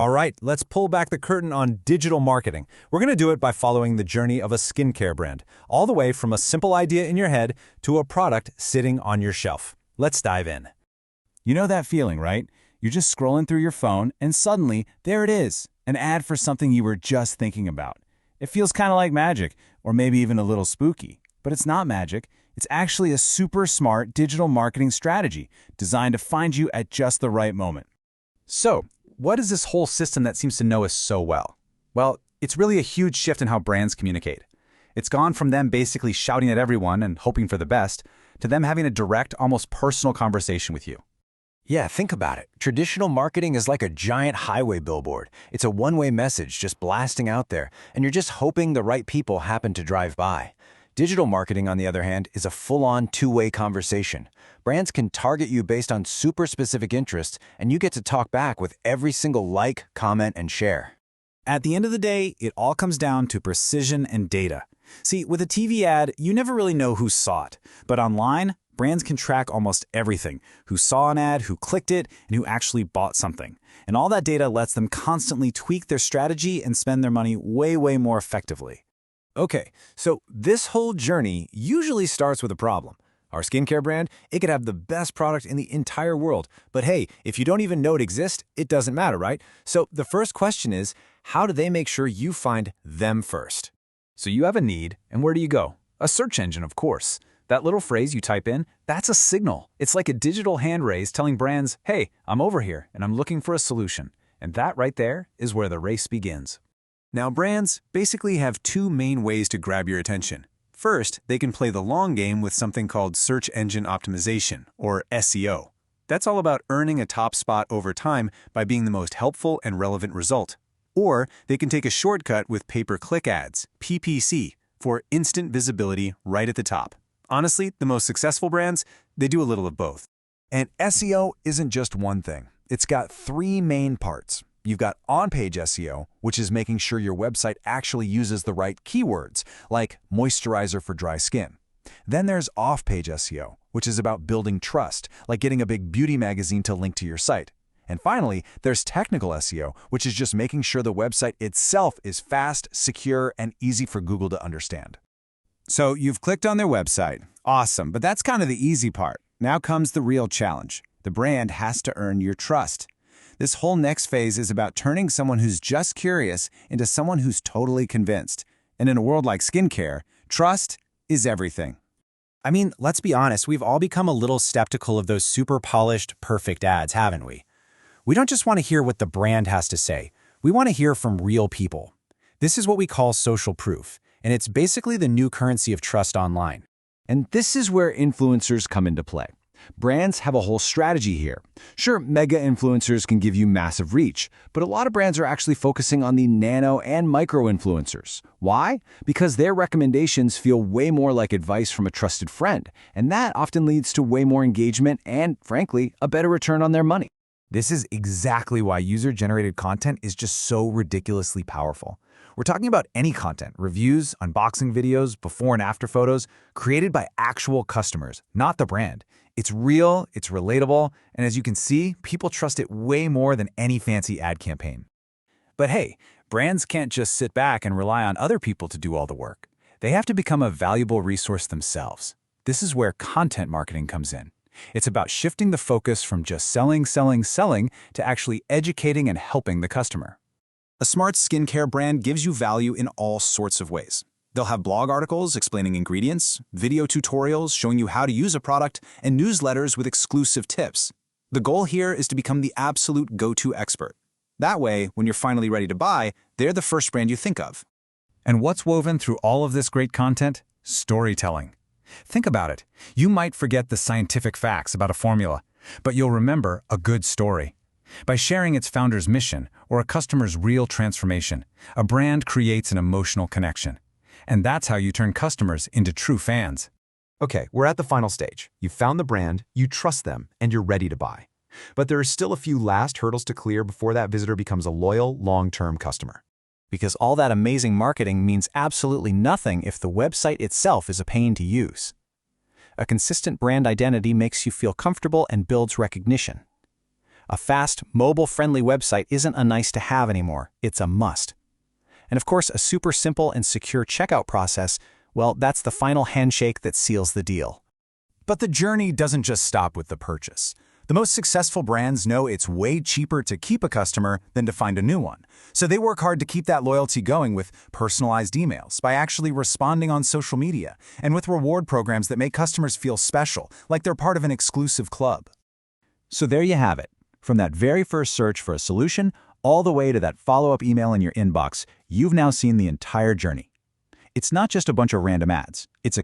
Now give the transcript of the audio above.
All right, let's pull back the curtain on digital marketing. We're going to do it by following the journey of a skincare brand, all the way from a simple idea in your head to a product sitting on your shelf. Let's dive in. You know that feeling, right? You're just scrolling through your phone, and suddenly, there it is, an ad for something you were just thinking about. It feels kind of like magic, or maybe even a little spooky. But it's not magic. It's actually a super smart digital marketing strategy designed to find you at just the right moment. So, what is this whole system that seems to know us so well? Well, it's really a huge shift in how brands communicate. It's gone from them basically shouting at everyone and hoping for the best, to them having a direct, almost personal conversation with you. Yeah, think about it. Traditional marketing is like a giant highway billboard. It's a one-way message just blasting out there, and you're just hoping the right people happen to drive by. Digital marketing, on the other hand, is a full-on two-way conversation. Brands can target you based on super specific interests, and you get to talk back with every single like, comment, and share. At the end of the day, it all comes down to precision and data. See, with a TV ad, you never really know who saw it. But online, brands can track almost everything: who saw an ad, who clicked it, and who actually bought something. And all that data lets them constantly tweak their strategy and spend their money way more effectively. Okay, so this whole journey usually starts with a problem. Our skincare brand, it could have the best product in the entire world, but hey, if you don't even know it exists, it doesn't matter, right? So the first question is, how do they make sure you find them first? So you have a need, and where do you go? A search engine, of course. That little phrase you type in, that's a signal. It's like a digital hand raise telling brands, hey, I'm over here, and I'm looking for a solution. And that right there is where the race begins. Now, brands basically have two main ways to grab your attention. First, they can play the long game with something called search engine optimization, or SEO. That's all about earning a top spot over time by being the most helpful and relevant result. Or they can take a shortcut with pay-per-click ads, PPC, for instant visibility right at the top. Honestly, the most successful brands, they do a little of both. And SEO isn't just one thing. It's got three main parts. You've got on-page SEO, which is making sure your website actually uses the right keywords, like moisturizer for dry skin. Then there's off-page SEO, which is about building trust, like getting a big beauty magazine to link to your site. And finally, there's technical SEO, which is just making sure the website itself is fast, secure, and easy for Google to understand. So you've clicked on their website. Awesome, but that's kind of the easy part. Now comes the real challenge. The brand has to earn your trust. This whole next phase is about turning someone who's just curious into someone who's totally convinced. And in a world like skincare, trust is everything. I mean, let's be honest, we've all become a little skeptical of those super polished, perfect ads, haven't we? We don't just want to hear what the brand has to say. We want to hear from real people. This is what we call social proof, and it's basically the new currency of trust online. And this is where influencers come into play. Brands have a whole strategy here. Sure, mega influencers can give you massive reach, but a lot of brands are actually focusing on the nano and micro influencers. Why? Because their recommendations feel way more like advice from a trusted friend, and that often leads to way more engagement and, frankly, a better return on their money. This is exactly why user-generated content is just so ridiculously powerful. We're talking about any content, reviews, unboxing videos, before and after photos, created by actual customers, not the brand. It's real, it's relatable, and as you can see, people trust it way more than any fancy ad campaign. But hey, brands can't just sit back and rely on other people to do all the work. They have to become a valuable resource themselves. This is where content marketing comes in. It's about shifting the focus from just selling to actually educating and helping the customer. A smart skincare brand gives you value in all sorts of ways. They'll have blog articles explaining ingredients, video tutorials showing you how to use a product, and newsletters with exclusive tips. The goal here is to become the absolute go-to expert. That way, when you're finally ready to buy, they're the first brand you think of. And what's woven through all of this great content? Storytelling. Think about it. You might forget the scientific facts about a formula, but you'll remember a good story. By sharing its founder's mission or a customer's real transformation, a brand creates an emotional connection. And that's how you turn customers into true fans. Okay, we're at the final stage. You've found the brand, you trust them, and you're ready to buy. But there are still a few last hurdles to clear before that visitor becomes a loyal, long-term customer. Because all that amazing marketing means absolutely nothing if the website itself is a pain to use. A consistent brand identity makes you feel comfortable and builds recognition. A fast, mobile-friendly website isn't a nice-to-have anymore, it's a must. And of course, a super simple and secure checkout process, well, that's the final handshake that seals the deal. But the journey doesn't just stop with the purchase. The most successful brands know it's way cheaper to keep a customer than to find a new one. So they work hard to keep that loyalty going with personalized emails, by actually responding on social media, and with reward programs that make customers feel special, like they're part of an exclusive club. So there you have it. From that very first search for a solution, all the way to that follow-up email in your inbox, you've now seen the entire journey. It's not just a bunch of random ads. It's a